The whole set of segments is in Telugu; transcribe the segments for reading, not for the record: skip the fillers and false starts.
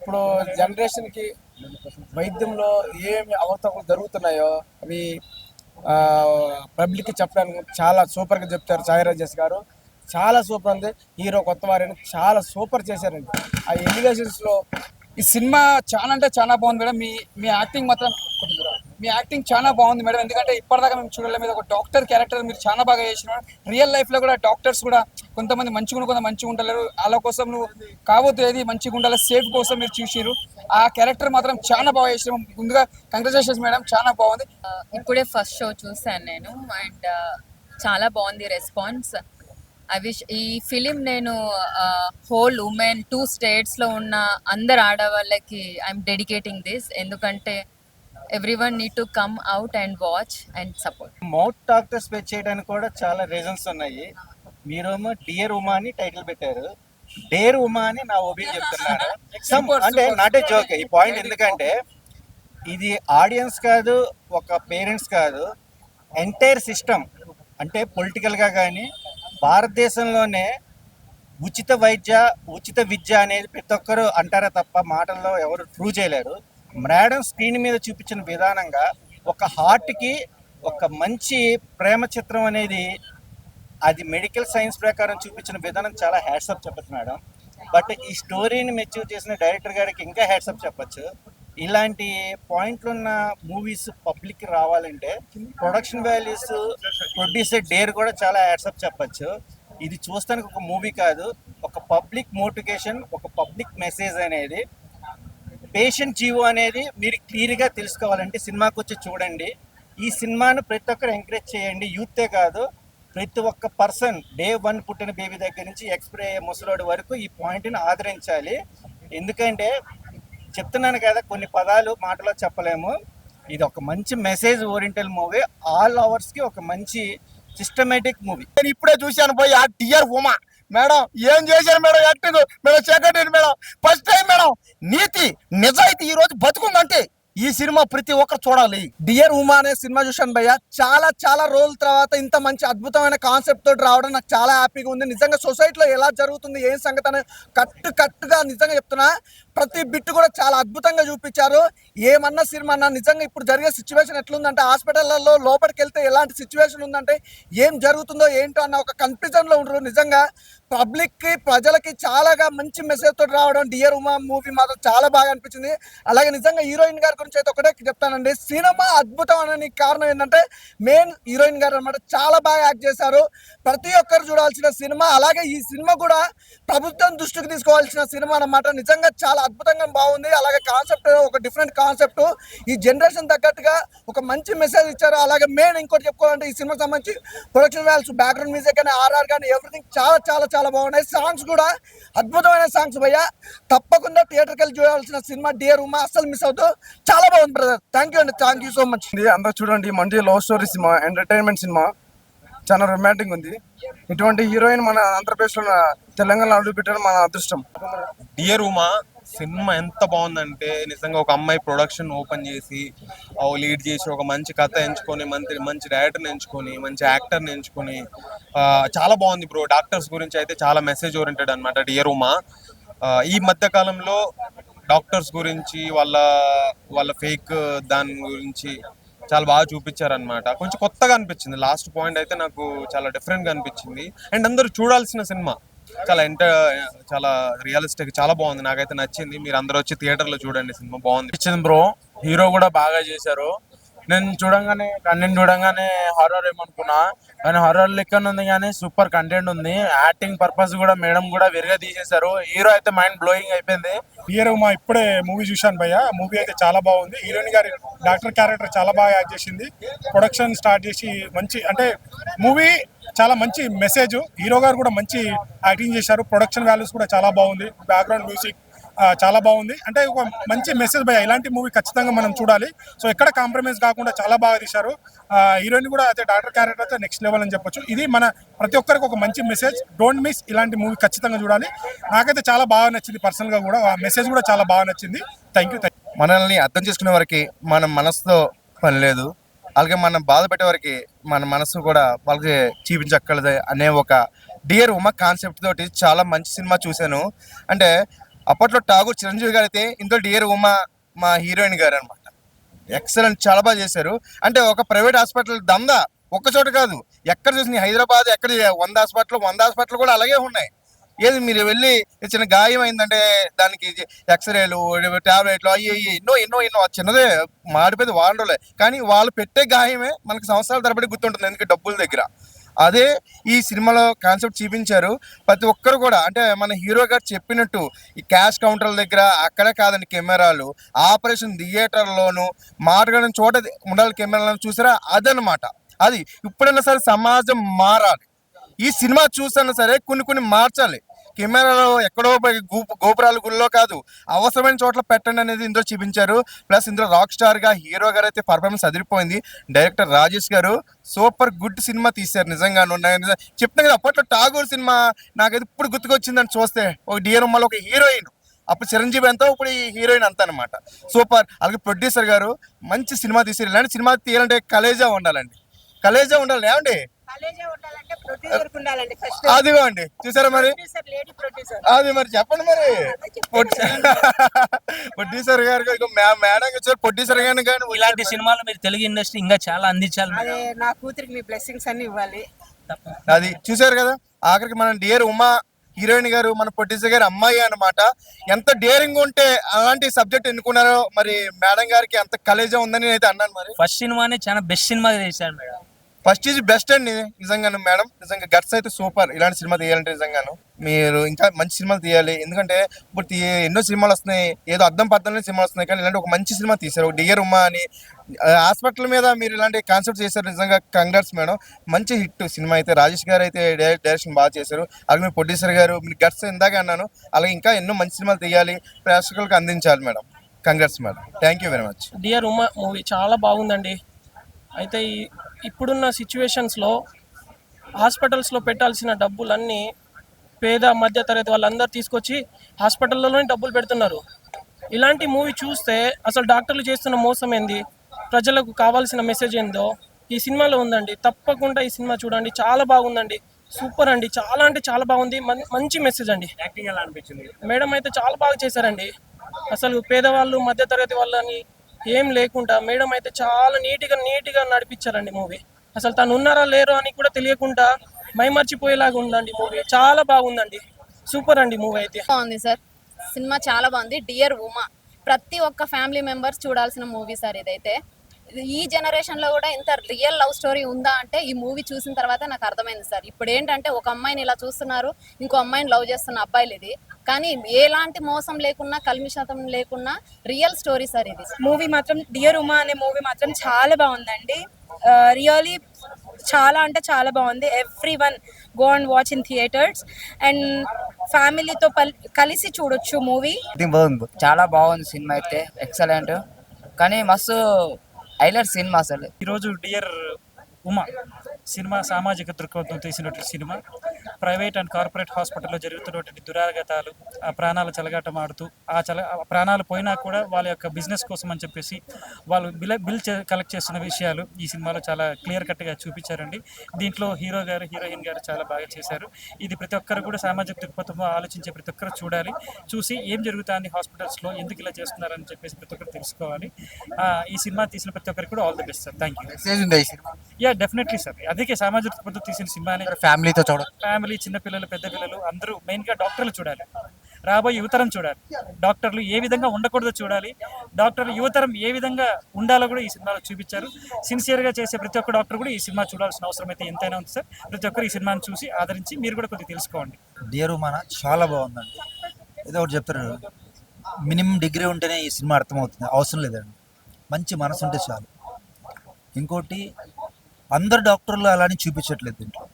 ఇప్పుడు జనరేషన్కి వైద్యంలో ఏమి అవతలు జరుగుతున్నాయో అవి పబ్లిక్కి చెప్పడానికి చాలా సూపర్గా చెప్తారు సాయి రాజేష్ గారు. చాలా సూపర్ ఉంది. హీరో కొత్త వారిని చాలా సూపర్ చేశారండి. ఆ ఎలివేషన్స్లో ఈ సినిమా చాలా అంటే చాలా బాగుంది మేడం. మీ మీ యాక్టింగ్ మాత్రం మీ యాక్టింగ్ చాలా బాగుంది మేడం. ఎందుకంటే ఇప్పటిదాకా మేము చూడలేదు. మీద ఒక డాక్టర్ క్యారెక్టర్ మీరు చాలా బాగా చేసినారు. రియల్ లైఫ్ లో కూడా డాక్టర్స్ కూడా కొంతమంది మంచిగా కొంత మంచిగా ఉండలేరు. వాళ్ళ కోసం నువ్వు కావద్దు ఏది మంచిగా ఉండాలి సేఫ్ కోసం మీరు చూసిరు. ఆ క్యారెక్టర్ మాత్రం చాలా బాగా చేసినారు. ముందుగా కంగ్రాచులేషన్స్ మేడం, చాలా బాగుంది. ఇప్పుడే ఫస్ట్ షో చూశాను నేను అండ్ చాలా బాగుంది రెస్పాన్స్. ఐ విష్ ఈ ఫిలిం నేను హోల్ ఉమెన్ 2 స్టేట్స్లో ఉన్న అందరు ఆడవాళ్ళకి ఐఎమ్ డెడికేటింగ్ దిస్. ఎందుకంటే everyone need to come out and watch and support. Mouth doctor speech చేయడానికి కూడా చాలా రీజన్స్ ఉన్నాయి. మీరేమో డియర్ ఉమా అని టైటిల్ పెట్టారు, డేర్ ఉమా అని నా ఒపీనియన్ చెప్తున్నాను. అంటే నాట్ ఏ జోక్ ఈ పాయింట్. ఎందుకంటే ఇది ఆడియన్స్ కాదు, ఒక పేరెంట్స్ కాదు, ఎంటైర్ సిస్టమ్. అంటే పొలిటికల్గా కానీ భారతదేశంలోనే ఉచిత వైద్య ఉచిత విద్య అనేది ప్రతి ఒక్కరు అంటారే తప్ప మాటల్లో ఎవరు ప్రూవ్ చేయలేరు. మేడం స్క్రీన్ మీద చూపించిన విధానంగా ఒక హార్ట్కి ఒక మంచి ప్రేమ చిత్రం అనేది అది మెడికల్ సైన్స్ ప్రకారం చూపించిన విధానం చాలా హ్యాట్సప్ చెప్పచ్చు మేడం. బట్ ఈ స్టోరీని మెచ్యూర్ చేసిన డైరెక్టర్ గారికి ఇంకా హ్యాట్సప్ చెప్పచ్చు. ఇలాంటి పాయింట్లు ఉన్న మూవీస్ పబ్లిక్ రావాలంటే ప్రొడక్షన్ వాల్యూస్, ప్రొడ్యూసర్ డేర్ కూడా చాలా హ్యాట్సప్ చెప్పచ్చు. ఇది చూస్తానికి ఒక మూవీ కాదు, ఒక పబ్లిక్ మోటివేషన్, ఒక పబ్లిక్ మెసేజ్ అనేది. పేషెంట్ జీవో అనేది మీరు క్లియర్గా తెలుసుకోవాలంటే సినిమాకి వచ్చి చూడండి. ఈ సినిమాను ప్రతి ఒక్కరు ఎంకరేజ్ చేయండి. యూతే కాదు, ప్రతి ఒక్క పర్సన్ డే 1 పుట్టిన బేబీ దగ్గర నుంచి ఎక్స్పైర్ అయ్యే ముసలోడి వరకు ఈ పాయింట్ని ఆదరించాలి. ఎందుకంటే చెప్తున్నాను కదా, కొన్ని పదాలు మాటలో చెప్పలేము. ఇది ఒక మంచి మెసేజ్ ఓరియంటల్ మూవీ, ఆల్ అవర్స్కి ఒక మంచి సిస్టమేటిక్ మూవీ. నేను ఇప్పుడే చూశాను పోయి ఆ డియర్ ఉమా మేడం ఏం చేశారు madam acting madam, second madam, first time madam. నీతి నిజాయితీ ఈ రోజు బతుకుందంటే ఈ సినిమా ప్రతి ఒక్కరు చూడాలి. డియర్ ఉమా అనే సినిమా చూశాను భయ్య. చాలా చాలా రోజుల తర్వాత ఇంత మంచి అద్భుతమైన కాన్సెప్ట్ తోటి రావడం నాకు చాలా హ్యాపీగా ఉంది. నిజంగా సొసైటీలో ఎలా జరుగుతుంది ఏం సంగతి అనేది కట్టుగా నిజంగా చెప్తున్నా, ప్రతి బిట్ కూడా చాలా అద్భుతంగా చూపించారు. ఏమన్నా సినిమా అన్నా నిజంగా ఇప్పుడు జరిగే సిచ్యువేషన్ ఎట్లుందంటే హాస్పిటల్లో లోపలికి వెళ్తే ఎలాంటి సిచ్యువేషన్ ఉందంటే ఏం జరుగుతుందో ఏంటో అన్న ఒక కన్ఫ్యూజన్లో ఉండరు. నిజంగా పబ్లిక్కి ప్రజలకి చాలాగా మంచి మెసేజ్ తోటి రావడం డియర్ ఉమా మూవీ మాత్రం చాలా బాగా అనిపించింది. అలాగే నిజంగా హీరోయిన్ గారి గురించి అయితే ఒకటే చెప్తానండి, సినిమా అద్భుతం అనడానికి కారణం ఏంటంటే మెయిన్ హీరోయిన్ గారు అనమాట. చాలా బాగా యాక్ట్ చేశారు. ప్రతి ఒక్కరు చూడాల్సిన సినిమా. అలాగే ఈ సినిమా కూడా ప్రభుత్వం దృష్టికి తీసుకోవాల్సిన సినిమా అనమాట. నిజంగా చాలా అద్భుతంగా బాగుంది. అలాగే కాన్సెప్ట్ ఒక డిఫరెంట్ కాన్సెప్ట్, ఈ జనరేషన్ తగ్గట్టుగా ఒక మంచి మెసేజ్ ఇచ్చారు. అలాగే మెయిన్ ఇంకోటి చెప్పుకోవాలంటే ఈ సినిమాకి సంబంధించి ప్రొడక్షన్ వాల్యూస్, బ్యాక్గ్రౌండ్ మ్యూజిక్ కానీ ఆర్ఆర్ కానీ ఎవ్రీథింగ్ చాలా చాలా చాలా బాగున్నాయి. సాంగ్స్ కూడా అద్భుతమైన సాంగ్స్ భయ్య. తప్పకుండా థియేటర్కి వెళ్ళి చూడాల్సిన సినిమా డియర్ ఉమా, అస్సలు మిస్ అవుతూ. చాలా బాగుంది బ్రదర్. థ్యాంక్ యూ అండి, థ్యాంక్ యూ సో మచ్. అందరూ చూడండి, మంచి love story cinema, entertainment cinema, చాలా రొమాంటిక్ ఉంది. ఇటువంటి హీరోయిన్ మన ఆంధ్రప్రదేశ్లో తెలంగాణలో అడుగు పెట్టడం మన అదృష్టం. డియర్ ఉమా సినిమా ఎంత బాగుందంటే నిజంగా ఒక అమ్మాయి ప్రొడక్షన్ ఓపెన్ చేసి లీడ్ చేసి ఒక మంచి కథ ఎంచుకొని మంచి డైరెక్టర్ని ఎంచుకొని మంచి యాక్టర్ని ఎంచుకొని చాలా బాగుంది బ్రో. డాక్టర్స్ గురించి అయితే చాలా మెసేజ్ ఓరియంటెడ్ అనమాట డియర్ ఉమా. ఈ మధ్య కాలంలో డాక్టర్స్ గురించి వాళ్ళ ఫేక్ దాని గురించి చాలా బాగా చూపించారనమాట. కొంచెం కొత్తగా అనిపించింది. లాస్ట్ పాయింట్ అయితే నాకు చాలా డిఫరెంట్గా అనిపించింది. అండ్ అందరూ చూడాల్సిన సినిమా, చాలా రియలిస్టిక్, చాలా బాగుంది. నాకైతే నచ్చింది. మీరు అందరూ వచ్చి థియేటర్లో చూడండి, సినిమా బాగుంది బ్రో. హీరో కూడా బాగా చేశారు. నేను కంటెంట్ చూడంగానే హారర్ ఏమనుకున్నా, కానీ హారర్ లెక్కన ఉంది, కానీ సూపర్ కంటెంట్ ఉంది. యాక్టింగ్ పర్పస్ కూడా మేడం కూడా వెరిగా తీసేశారు. హీరో అయితే మైండ్ బ్లోయింగ్ అయిపోయింది. డియర్ ఉమా ఇప్పుడే మూవీ చూశాను భయ్య. మూవీ అయితే చాలా బాగుంది. హీరోయిన్ గారి డాక్టర్ క్యారెక్టర్ చాలా బాగా యాక్ట్ చేసింది. ప్రొడక్షన్ స్టార్ట్ చేసి మంచి, అంటే మూవీ చాలా మంచి మెసేజ్. హీరో గారు కూడా మంచి యాక్టింగ్ చేశారు. ప్రొడక్షన్ వాల్యూస్ కూడా చాలా బాగుంది. బ్యాక్గ్రౌండ్ మ్యూజిక్ చాలా బాగుంది. అంటే ఒక మంచి మెసేజ్ భయ్య. ఇలాంటి మూవీ ఖచ్చితంగా మనం చూడాలి. సో ఎక్కడ కాంప్రమైజ్ కాకుండా చాలా బాగా తీశారు. హీరోయిన్ కూడా అయితే డాక్టర్ క్యారెక్టర్ అయితే నెక్స్ట్ లెవెల్ అని చెప్పొచ్చు. ఇది మన ప్రతి ఒక్కరికి ఒక మంచి మెసేజ్. డోంట్ మిస్, ఇలాంటి మూవీ ఖచ్చితంగా చూడాలి. నాకైతే చాలా బాగా నచ్చింది పర్సనల్గా కూడా. ఆ మెసేజ్ కూడా చాలా బాగా నచ్చింది. Thank you. మనల్ని అర్థం చేసుకునే వరకు మన మనసుతో పని లేదు. అలాగే మనం బాధ పెట్టే వరకు మన మనసు కూడా వాళ్ళకి చూపించక్కర్లేదు అనే ఒక డియర్ ఉమా కాన్సెప్ట్ తోటి చాలా మంచి సినిమా చూశాను. అంటే అప్పట్లో ఠాగూర్ చిరంజీవి గారు అయితే ఇందులో డియర్ ఉమా మా హీరోయిన్ గారు అనమాట. ఎక్సలెంట్, చాలా బాగా చేశారు. అంటే ఒక ప్రైవేట్ హాస్పిటల్ దందా ఒక్క చోట కాదు, ఎక్కడ చూసిన హైదరాబాద్ ఎక్కడ 100 హాస్పిటల్ కూడా అలాగే ఉన్నాయి. ఏది మీరు వెళ్ళి చిన్న గాయం అయిందంటే దానికి ఎక్స్రేలు, టాబ్లెట్లు, అయ్యి ఎన్నో చిన్నదే మాడిపోయింది వాడలే, కానీ వాళ్ళు పెట్టే గాయమే మనకి సంవత్సరాల తరబడి గుర్తుంటుంది, ఎందుకంటే డబ్బుల దగ్గర. అదే ఈ సినిమాలో కాన్సెప్ట్ చూపించారు. ప్రతి ఒక్కరు కూడా అంటే మన హీరో గారు చెప్పినట్టు ఈ క్యాష్ కౌంటర్ల దగ్గర అక్కడే కాదండి కెమెరాలు, ఆపరేషన్ థియేటర్లోను మాట్లాడిన చోట ఉండాలి కెమెరాలను, చూసారా? అదనమాట. అది ఇప్పుడైనా సరే సమాజం మారాలి. ఈ సినిమా చూసైనా సరే కొన్ని మార్చాలి. కెమెరాలో ఎక్కడో గోపురాల గుళ్ళో కాదు, అవసరమైన చోట్ల పెట్టండి అనేది ఇందులో చూపించారు. ప్లస్ ఇందులో రాక్ స్టార్ గా హీరో గారు అయితే పర్ఫార్మెన్స్ అదిరిపోయింది. డైరెక్టర్ రాజేష్ గారు సూపర్ గుడ్ సినిమా తీశారు నిజంగాను. చెప్తాను కదా, అప్పట్లో ఠాగూర్ సినిమా నాకైతే ఇప్పుడు గుర్తుకొచ్చిందని చూస్తే, ఒక డియర్ ఉమ్మాలో ఒక హీరోయిన్, అప్పుడు చిరంజీవి ఎంతో, ఇప్పుడు ఈ హీరోయిన్ అంత అనమాట. సూపర్. అలాగే ప్రొడ్యూసర్ గారు మంచి సినిమా తీశారు. ఇలాంటి సినిమా తీయాలంటే కలేజా ఉండాలండి, కలేజా ఉండాలి ఏమండి? అదిగోండి చూసారా మరి, అది మరి చెప్పండి మరి. ప్రొడ్యూసర్ గారు మేడం వచ్చారు, ప్రొడ్యూసర్ గారిని కానీ ఇలాంటి సినిమాలు మీరు తెలుగు ఇండస్ట్రీ ఇంకా చాలా అందించాలి. నా కూతురికి మీ బ్లెస్సింగ్స్ అన్ని ఇవ్వాలి. అది చూసారు కదా, ఆఖరికి మన డియర్ ఉమా హీరోయిన్ గారు మన ప్రొడ్యూసర్ గారు అమ్మాయి అన్నమాట. ఎంత డేరింగ్ ఉంటే అలాంటి సబ్జెక్ట్ ఎన్నుకున్నారో మరి మేడం గారికి ఎంత కలేజా ఉందని అయితే అన్నాను. మరి ఫస్ట్ సినిమానే చాలా బెస్ట్ సినిమా చేశారు మేడం. ఫస్ట్ ఈజ్ బెస్ట్ అండి నిజంగాను మేడం. నిజంగా గట్స్ అయితే సూపర్. ఇలాంటి సినిమా తీయాలంటే నిజంగాను మీరు ఇంకా మంచి సినిమాలు తీయాలి. ఎందుకంటే ఇప్పుడు ఎన్నో సినిమాలు వస్తున్నాయి, ఏదో అర్థం పర్థంలో సినిమాలు వస్తున్నాయి, కానీ ఇలాంటి ఒక మంచి సినిమా తీశారు. ఒక డియర్ ఉమా అని హాస్పిటల్ మీద మీరు ఇలాంటి కాన్సెప్ట్ చేశారు. నిజంగా కంగ్రాట్స్ మేడం, మంచి హిట్ సినిమా అయితే. రాజేష్ గారు అయితే డైరెక్షన్ బాగా చేశారు. అలాగే మీ ప్రొడ్యూసర్ గారు మీరు గట్స్ ఇందాక అన్నాను, అలాగే ఇంకా ఎన్నో మంచి సినిమాలు తీయాలి, ప్రేక్షకులకు అందించాలి madam. Congrats madam, thank you very much. Dear Uma movie చాలా బాగుందండి. అయితే ఇప్పుడున్న సిచ్యువేషన్స్లో హాస్పిటల్స్లో పెట్టాల్సిన డబ్బులన్నీ పేద మధ్యతరగతి వాళ్ళందరూ తీసుకొచ్చి హాస్పిటల్లోనే డబ్బులు పెడుతున్నారు. ఇలాంటి మూవీ చూస్తే అసలు డాక్టర్లు చేస్తున్న మోసం ఏంది, ప్రజలకు కావాల్సిన మెసేజ్ ఏందో ఈ సినిమాలో ఉందండి. తప్పకుండా ఈ సినిమా చూడండి, చాలా బాగుందండి, సూపర్ అండి, చాలా అంటే చాలా బాగుంది. మంచి మెసేజ్ అండి. యాక్టింగ్ ఎలా అనిపించింది? మేడం అయితే చాలా బాగా చేశారండి. అసలు పేదవాళ్ళు మధ్యతరగతి వాళ్ళని ఏం లేకుండా మేడం అయితే చాలా నీట్గా నడిపించారండి మూవీ. అసలు తను ఉన్నారా లేరో అని కూడా తెలియకుండా మైమర్చిపోయేలాగా ఉందండి మూవీ. చాలా బాగుందండి, సూపర్ అండి మూవీ అయితే. బాగుంది సార్, సినిమా చాలా బాగుంది. డియర్ ఉమా ప్రతి ఒక్క ఫ్యామిలీ మెంబర్స్ చూడాల్సిన మూవీ సార్ ఇదైతే. ఈ జనరేషన్లో కూడా ఇంత రియల్ లవ్ స్టోరీ ఉందా అంటే ఈ మూవీ చూసిన తర్వాత నాకు అర్థమైంది సార్. ఇప్పుడు ఏంటంటే ఒక అమ్మాయిని ఇలా చూస్తున్నారు, ఇంకో అమ్మాయిని లవ్ చేస్తున్న అబ్బాయిలు ఇది, కానీ ఎలాంటి మోసం లేకున్నా కల్మిషతం లేకున్నా రియల్ స్టోరీ సార్ ఇది. మూవీ మాత్రం డియర్ ఉమా అనే మూవీ మాత్రం చాలా బాగుందండి. రియల్లీ చాలా అంటే చాలా బాగుంది. Every one go and watch in theatres and ఫ్యామిలీతో కలిసి చూడొచ్చు మూవీ. చాలా బాగుంది సినిమా అయితే, ఎక్సలెంట్. కానీ మస్తు హైలైట్ సినిమా అసలు. ఈరోజు డియర్ ఉమా సినిమా సామాజిక దృక్పథం తీసినటువంటి సినిమా. ప్రైవేట్ అండ్ కార్పొరేట్ హాస్పిటల్లో జరుగుతున్నటువంటి దురాగతాలు, ఆ ప్రాణాలు చెలగాటమాడుతూ ఆ ప్రాణాలు పోయినా కూడా వాళ్ళ యొక్క బిజినెస్ కోసం అని చెప్పేసి వాళ్ళు బిల్ కలెక్ట్ చేస్తున్న విషయాలు ఈ సినిమాలో చాలా క్లియర్ కట్గా చూపించారండి. దీంట్లో హీరో గారు హీరోయిన్ గారు చాలా బాగా చేశారు. ఇది ప్రతి ఒక్కరు కూడా సామాజిక దృక్పథంలో ఆలోచించే ప్రతి ఒక్కరు చూడాలి, చూసి ఏం జరుగుతుంది హాస్పిటల్స్లో, ఎందుకు ఇలా చేస్తున్నారని చెప్పేసి ప్రతి ఒక్కరు తెలుసుకోవాలి. ఈ సినిమా తీసిన ప్రతి ఒక్కరికి కూడా all the best sir. Thank you. Yeah definitely sir, అందుకే సామాజిక దృక్పథం తీసిన సినిమాని ఫ్యామిలీతో చూడాలి. ఫ్యామిలీ, చిన్నపిల్లలు, పెద్ద పిల్లలు అందరూ, మెయిన్గా డాక్టర్లు చూడాలి, రాబోయే యువతరం చూడాలి. డాక్టర్లు ఏ విధంగా ఉండకూడదో చూడాలి, డాక్టర్లు యువతరం ఏ విధంగా ఉండాలో కూడా ఈ సినిమాలో చూపించారు. సిన్సియర్గా చేసే ప్రతి ఒక్క డాక్టర్ కూడా ఈ సినిమా చూడాల్సిన అవసరం అయితే ఎంతైనా ఉంది సార్. ప్రతి ఒక్కరు ఈ సినిమాని చూసి ఆదరించి మీరు కూడా కొద్దిగా తెలుసుకోండి. డియర్ ఉమా చాలా బాగుందండి. ఏదో ఒకటి చెప్తారు, మినిమం డిగ్రీ ఉంటేనే ఈ సినిమా అర్థమవుతుంది, అవసరం లేదండి, మంచి మనసు ఉంటే చాలు. ఇంకోటి అందరు డాక్టర్లు అలానే చూపించట్లేదు దీంట్లో.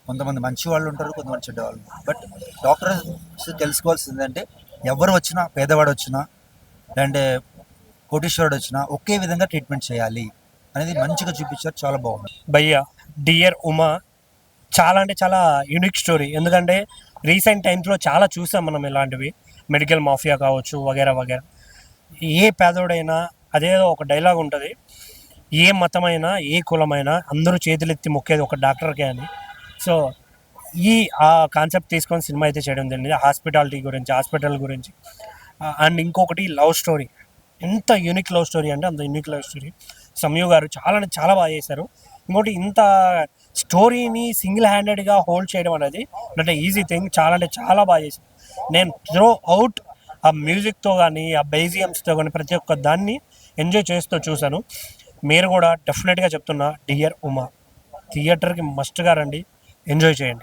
కొంతమంది మంచి వాళ్ళు ఉంటారు, కొంతమంది చెడ్డ వాళ్ళు. బట్ డాక్టర్స్ తెలుసుకోవాల్సింది ఏంటంటే ఎవరు వచ్చినా, పేదవాడు వచ్చినా లేదంటే కోటీశ్వరుడు వచ్చినా ఒకే విధంగా ట్రీట్మెంట్ చేయాలి అనేది మంచిగా చూపించారు, చాలా బాగుంది. భయ్యా డియర్ ఉమా చాలా అంటే చాలా యూనిక్ స్టోరీ. ఎందుకంటే రీసెంట్ టైమ్స్లో చాలా చూసాం మనం ఇలాంటివి, మెడికల్ మాఫియా కావచ్చు వగేరా వగేరా. ఏ పేదోడైనా అదేదో ఒక డైలాగ్ ఉంటుంది, ఏ మతమైనా ఏ కులమైనా అందరూ చేతులెత్తి మొక్కేది ఒక డాక్టర్కే అని. సో ఈ ఆ కాన్సెప్ట్ తీసుకొని సినిమా అయితే చేయడం జరిగింది. హాస్పిటాలిటీ గురించి, హాస్పిటల్ గురించి. అండ్ ఇంకొకటి లవ్ స్టోరీ. ఎంత యూనిక్ లవ్ స్టోరీ అంటే అంత యూనిక్ లవ్ స్టోరీ. సంయు గారు చాలా బాగా చేశారు. ఇంకోటి ఇంత స్టోరీని సింగిల్ హ్యాండెడ్గా హోల్డ్ చేయడం అనేది అంటే ఈజీ థింగ్. చాలా బాగా చేశారు. నేను త్రో అవుట్ ఆ మ్యూజిక్తో కానీ ఆ బేజియమ్స్తో కానీ ప్రతి ఒక్క దాన్ని ఎంజాయ్ చేస్తూ చూశాను. మీరు కూడా డెఫినెట్గా చెప్తున్నా డియర్ ఉమా థియేటర్కి మస్ట్గా రండి, ఎంజాయ్ చేయండి.